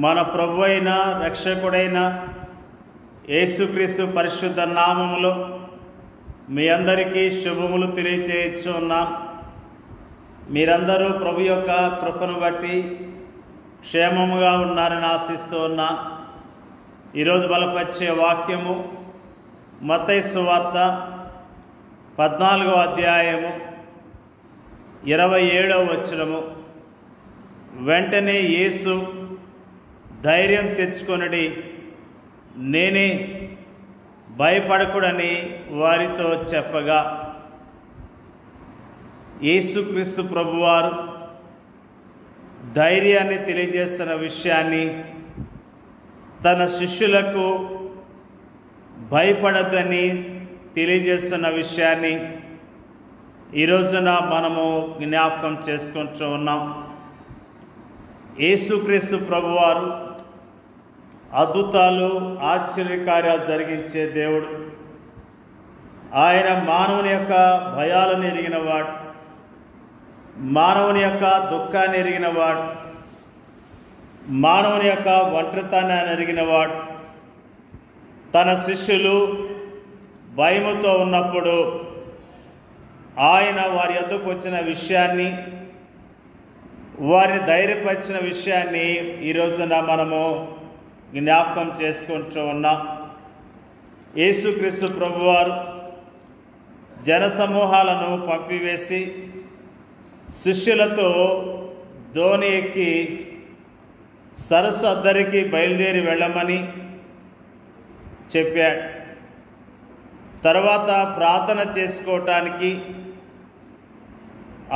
మన ప్రభు అయిన రక్షకుడైన యేసుక్రీస్తు పరిశుద్ధ నామములో మీ అందరికీ శుభములు తెలియజేయుచున్నాం. మీరందరూ ప్రభు యొక్క కృపను బట్టి క్షేమముగా ఉన్నారని ఆశిస్తూ ఉన్నాం. ఈరోజు బలపరిచే వాక్యము మత్తయి సువార్త 14వ అధ్యాయము 27వ వచనము. వెంటనే యేసు ధైర్యం తెచ్చుకొనుడి, నేనే, భయపడకుడని వారితో చెప్పగా, యేసుక్రీస్తు ప్రభువారు ధైర్యాన్ని తెలియజేస్తున్న విషయాన్ని, తన శిష్యులకు భయపడద్దని తెలియజేస్తున్న విషయాన్ని ఈ రోజున మనము జ్ఞాపకం చేసుకుంటూ ఉన్నాం. యేసుక్రీస్తు ప్రభువారు అద్భుతాలు, ఆశ్చర్యకార్యాలు జరిగించే దేవుడు. ఆయన మానవుని యొక్క భయాలను ఎరిగినవాడు, మానవుని యొక్క దుఃఖాన్ని ఎరిగినవాడు, మానవుని యొక్క ఒంటరితనాన్ని ఎరిగినవాడు. తన శిష్యులు భయముతో ఉన్నప్పుడు ఆయన వారి వద్దకు వచ్చిన విషయాన్ని, వారిని ధైర్యపరిచిన విషయాన్ని ఈ రోజున మనము జ్ఞాపకం చేసుకుంటూ ఉన్నాం. యేసుక్రీస్తు ప్రభువారు జనసమూహాలను పంపివేసి శిష్యులతో దోణి ఎక్కి సరస్సు అద్దరికి బయలుదేరి వెళ్ళమని చెప్పాడు. తర్వాత ప్రార్థన చేసుకోవటానికి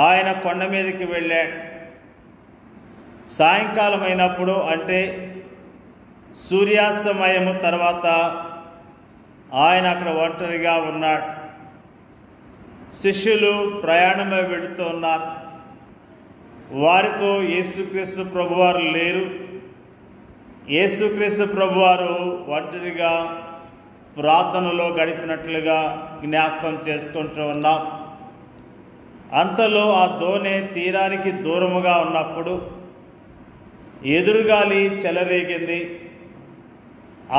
ఆయన కొండ మీదకి వెళ్ళాడు. సాయంకాలం అయినప్పుడు, అంటే సూర్యాస్తమయము తర్వాత ఆయన అక్కడ ఒంటరిగా ఉన్నాడు. శిష్యులు ప్రయాణమై వెళుతూ ఉన్నారు. వారితో యేసుక్రీస్తు ప్రభువారు లేరు. యేసుక్రీస్తు ప్రభువారు ఒంటరిగా ప్రార్థనలో గడిపినట్లుగా జ్ఞాపకం చేసుకుంటూ ఉన్నాం. అంతలో ఆ దోణి తీరానికి దూరముగా ఉన్నప్పుడు ఎదురుగాలి చెలరేగింది.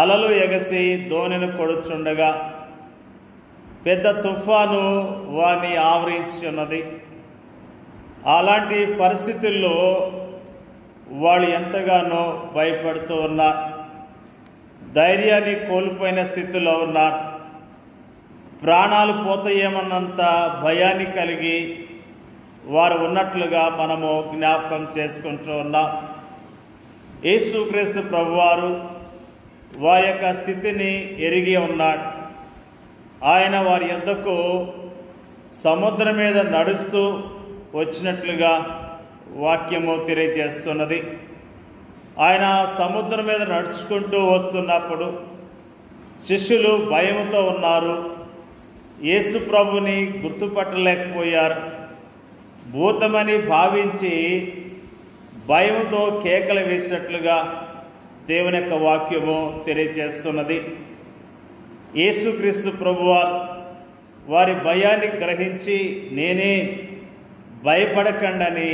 అలలు ఎగసి దోణిని కొడుచుండగా పెద్ద తుఫాను వారిని ఆవరించి ఉన్నది. అలాంటి పరిస్థితుల్లో వాళ్ళు ఎంతగానో భయపడుతూ ఉన్నారు. ధైర్యాన్ని కోల్పోయిన స్థితిలో ఉన్నారు. ప్రాణాలు పోతాయేమన్నంత భయాన్ని కలిగి వారు ఉన్నట్లుగా మనము జ్ఞాపకం చేసుకుంటూ ఉన్నాం. యేసుక్రీస్తు ప్రభువారు వారి యొక్క స్థితిని ఎరిగి ఉన్నాడు. ఆయన వారి యొద్దకు సముద్రం మీద నడుస్తూ వచ్చినట్లుగా వాక్యము తెలియజేస్తున్నది. ఆయన సముద్రం మీద నడుచుకుంటూ వస్తున్నప్పుడు శిష్యులు భయముతో ఉన్నారు. యేసు ప్రభుని గుర్తుపట్టలేకపోయారు. భూతమని భావించి భయముతో కేకలు వేసినట్లుగా దేవుని యొక్క వాక్యము తెలియజేస్తున్నది. యేసుక్రీస్తు ప్రభువారు వారి భయాన్ని గ్రహించి, నేనే, భయపడకండని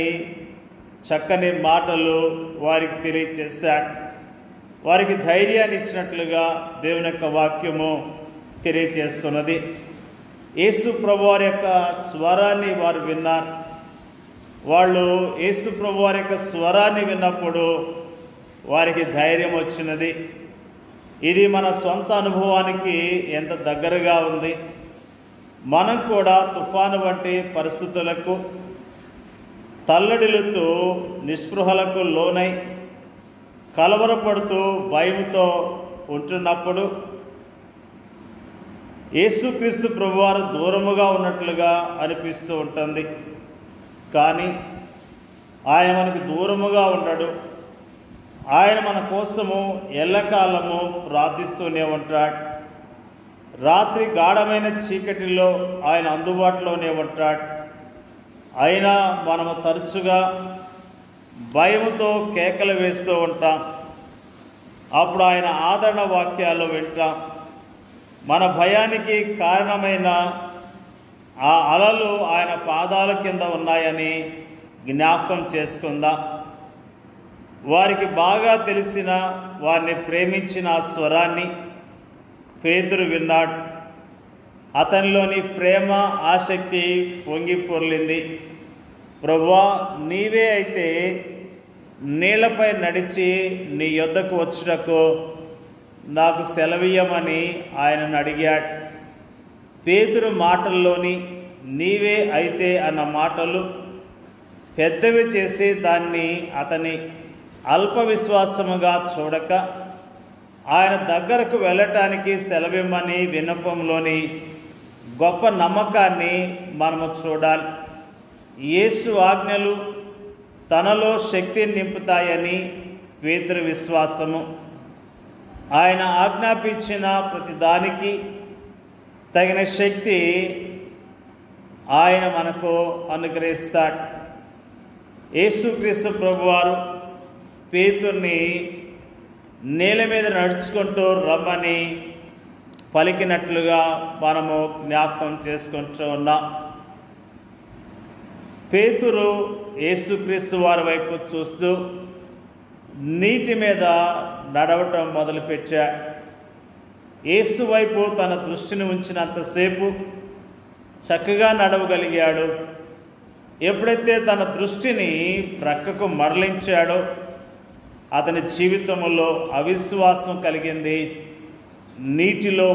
చక్కని మాటలు వారికి తెలియజేశాడు. వారికి ధైర్యాన్ని ఇచ్చినట్లుగా దేవుని యొక్క వాక్యము తెలియజేస్తున్నది. యేసు ప్రభువారి యొక్క స్వరాన్ని వారు విన్నారు. వాళ్ళు యేసు ప్రభువారి యొక్క స్వరాన్ని విన్నప్పుడు వారికి ధైర్యం వచ్చినది. ఇది మన సొంత అనుభవానికి ఎంత దగ్గరగా ఉంది. మనం కూడా తుఫాను వంటి పరిస్థితులకు తల్లడిల్లుతూ, నిస్పృహలకు లోనై కలవరపడుతూ భయముతో ఉంటున్నప్పుడు యేసుక్రీస్తు ప్రభువారు దూరముగా ఉన్నట్లుగా అనిపిస్తూ ఉంటుంది. కానీ ఆయన మనకు దూరముగా ఉండడు. ఆయన మన కోసము ఎల్లకాలము ప్రార్థిస్తూనే ఉంటాడు. రాత్రి గాఢమైన చీకటిలో ఆయన అందుబాటులోనే ఉంటాడు. అయినా మనము తరచుగా భయముతో కేకలు వేస్తూ ఉంటాం. అప్పుడు ఆయన ఆదరణ వాక్యాలు వింటాం. మన భయానికి కారణమైన ఆ అలలు ఆయన పాదాల కింద ఉన్నాయని జ్ఞాపకం చేసుకుందాం. వారికి బాగా తెలిసిన, వారిని ప్రేమించిన ఆ స్వరాన్ని పేతురు విన్నాడు. అతనిలోని ప్రేమ, ఆసక్తి పొంగి పొర్లింది. ప్రభువా, నీవే అయితే నీళ్లపై నడిచి నీ యొద్దకు వచ్చుటకు నాకు సెలవీయమని ఆయనను అడిగాడు. పేతురు మాటల్లోని నీవే అయితే అన్న మాటలు పెద్దవి చేసి దాన్ని అతని అల్ప విశ్వాసముగా చూడక ఆయన దగ్గరకు వెళ్ళటానికి సెలవిమ్మని విన్నపంలోని గొప్ప నమ్మకాన్ని మనము చూడాలి. యేసు ఆజ్ఞలు తనలో శక్తిని నింపుతాయని పేతురు విశ్వాసము. ఆయన ఆజ్ఞాపించిన ప్రతి దానికి తగిన శక్తి ఆయన మనకు అనుగ్రహిస్తాడు. యేసుక్రీస్తు ప్రభువారు పేతుర్ని నేల మీద నడుచుకుంటూ రమ్మని పలికినట్లుగా మనము జ్ఞాపకం చేసుకుంటూ ఉన్నాం. పేతురు యేసుక్రీస్తు వారి వైపు చూస్తూ నీటి మీద నడవటం మొదలుపెట్టాడు. యేసు వైపు తన దృష్టిని ఉంచినంతసేపు చక్కగా నడవగలిగాడు. ఎప్పుడైతే తన దృష్టిని ప్రక్కకు మరలించాడో అతని జీవితంలో అవిశ్వాసం కలిగింది. నీటిలో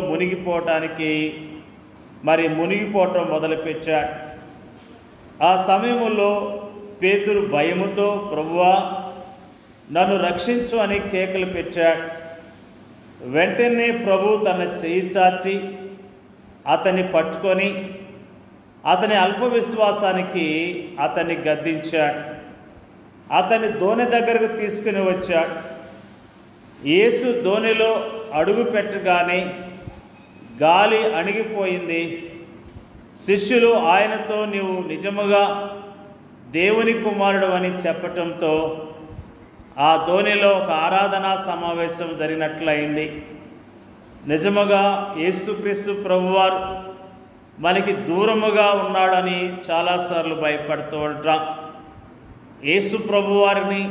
మునిగిపోవటం మొదలుపెట్టాడు. ఆ సమయంలో పేతురు భయముతో ప్రభువా నన్ను రక్షించు అని కేకలు పెట్టాడు. వెంటనే ప్రభు తన చెయ్యి చాచి అతన్ని పట్టుకొని అతని అల్ప విశ్వాసానికి అతన్ని గద్దించాడు. అతని దోణి దగ్గరకు తీసుకుని వచ్చాడు. యేసు దోణిలో అడుగు పెట్టగానే గాలి అణిగిపోయింది. శిష్యులు ఆయనతో నీవు నిజముగా దేవుని కుమారుడు అని చెప్పటంతో ఆ దోణిలో ఒక ఆరాధనా సమావేశం జరిగినట్లయింది. నిజముగా యేసుక్రీస్తు ప్రభువారు మనకి దూరముగా ఉన్నాడని చాలాసార్లు భయపడుతూ ఉంటాం. యేసు ప్రభువారిని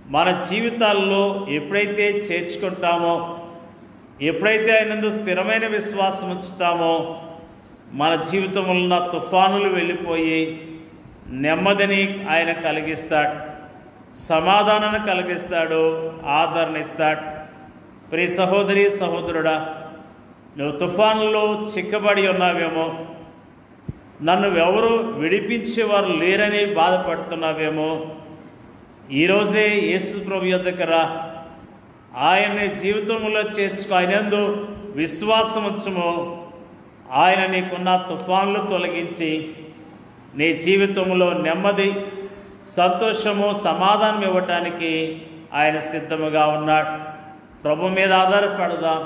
మన జీవితాల్లో ఎప్పుడైతే చేర్చుకుంటామో, ఎప్పుడైతే ఆయనందు స్థిరమైన విశ్వాసం ఉంచుతామో మన జీవితంలో ఉన్న తుఫానులు వెళ్ళిపోయి నెమ్మదిని ఆయన కలిగిస్తాడు, సమాధానాన్ని కలిగిస్తాడు, ఆదరణ ఇస్తాడు. ప్రియ సహోదరి సహోదరుడా, నువ్వు తుఫానులో చిక్కబడి ఉన్నావేమో, నన్ను ఎవరు విడిపించేవారు లేరని బాధపడుతున్నావేమో, ఈరోజే యేసు ప్రభు యొద్దకు రా. ఆయన్ని జీవితంలో చేర్చుకో. ఆయనందు విశ్వాసం ఉంచుము. ఆయన నీకున్న తుఫాన్లు తొలగించి నీ జీవితంలో నెమ్మది, సంతోషము, సమాధానం ఇవ్వటానికి ఆయన సిద్ధముగా ఉన్నాడు. ప్రభు మీద ఆధారపడదాం.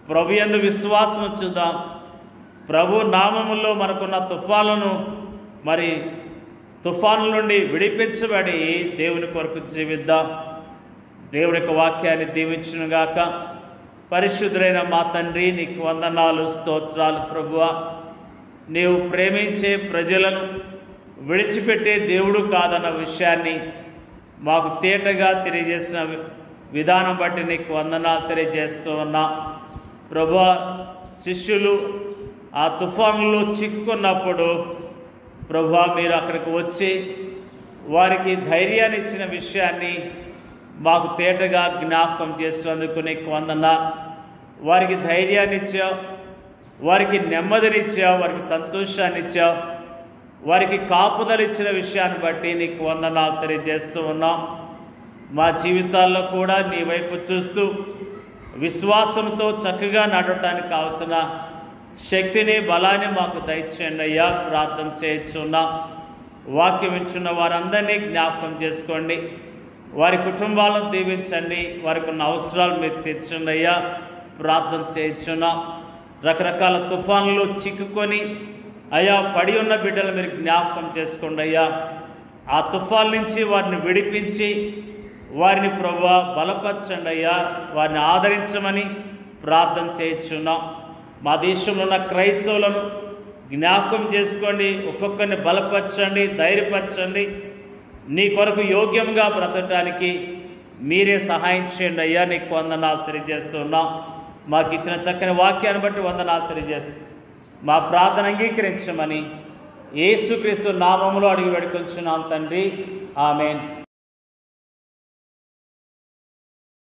ప్రభు యందు విశ్వాసం ఉంచుదాం. ప్రభు నామములో మనకున్న తుఫానుల నుండి విడిపించబడి దేవుని కొరకు జీవిద్దాం. దేవుడి యొక్క వాక్యాన్ని దీవించునుగాక. పరిశుద్ధుడైన మా తండ్రి, నీకు వందనాలు, స్తోత్రాలు. ప్రభువా, నీవు ప్రేమించే ప్రజలను విడిచిపెట్టే దేవుడు కాదన్న విషయాన్ని మాకు తేటగా తెలియజేసిన విధానం బట్టి నీకు వందనాలు తెలియజేస్తూ ఉన్నా. ప్రభువా, శిష్యులు ఆ తుఫానులో చిక్కుకున్నప్పుడు ప్రభువా మీరు అక్కడికి వచ్చి వారికి ధైర్యాన్ని ఇచ్చిన విషయాన్ని మాకు తేటగా జ్ఞాపకం చేసినందుకు నీకు వందనాలు. వారికి ధైర్యాన్ని ఇచ్చావు, వారికి నెమ్మదినిచ్చావు, వారికి సంతోషాన్ని ఇచ్చావు, వారికి కాపుదలు ఇచ్చిన విషయాన్ని బట్టి నీకు వందనాలు తెలియజేస్తూ ఉన్నాం. మా జీవితాల్లో కూడా నీ వైపు చూస్తూ విశ్వాసంతో చక్కగా నడవటానికి కావలసిన శక్తిని, బలాన్ని మాకు దయచేయండి అయ్యా. ప్రార్థన చేయించున్నాం. వాక్యం వింటున్న వారందరినీ జ్ఞాపకం చేసుకోండి. వారి కుటుంబాలను దీవించండి. వారికి ఉన్న అవసరాలు మీరు తీర్చండి అయ్యా. ప్రార్థన చేయించున్నాం. రకరకాల తుఫాన్లు చిక్కుకొని అయ్యా పడి ఉన్న బిడ్డలు మీరు జ్ఞాపకం చేసుకోండి అయ్యా. ఆ తుఫాన్ నుంచి వారిని విడిపించి వారిని ప్రభువా బలపరచండి అయ్యా. వారిని ఆదరించమని ప్రార్థన చేయించున్నాం. మా దేశంలో ఉన్న క్రైస్తవులను జ్ఞాపకం చేసుకోండి. ఒక్కొక్కరిని బలపరచండి, ధైర్యపరచండి. నీ కొరకు యోగ్యంగా బ్రతకడానికి మీరే సహాయం చేయండి అయ్యా. నీకు వందనాలు తెలియజేస్తున్నాం. మాకు ఇచ్చిన చక్కని వాక్యాన్ని బట్టి వందనాలు తెలియజేస్తూ మా ప్రార్థన అంగీకరించమని యేసుక్రీస్తు నామములో అడిగి వేడుకొంచున్నాం తండ్రి. ఆమేన్.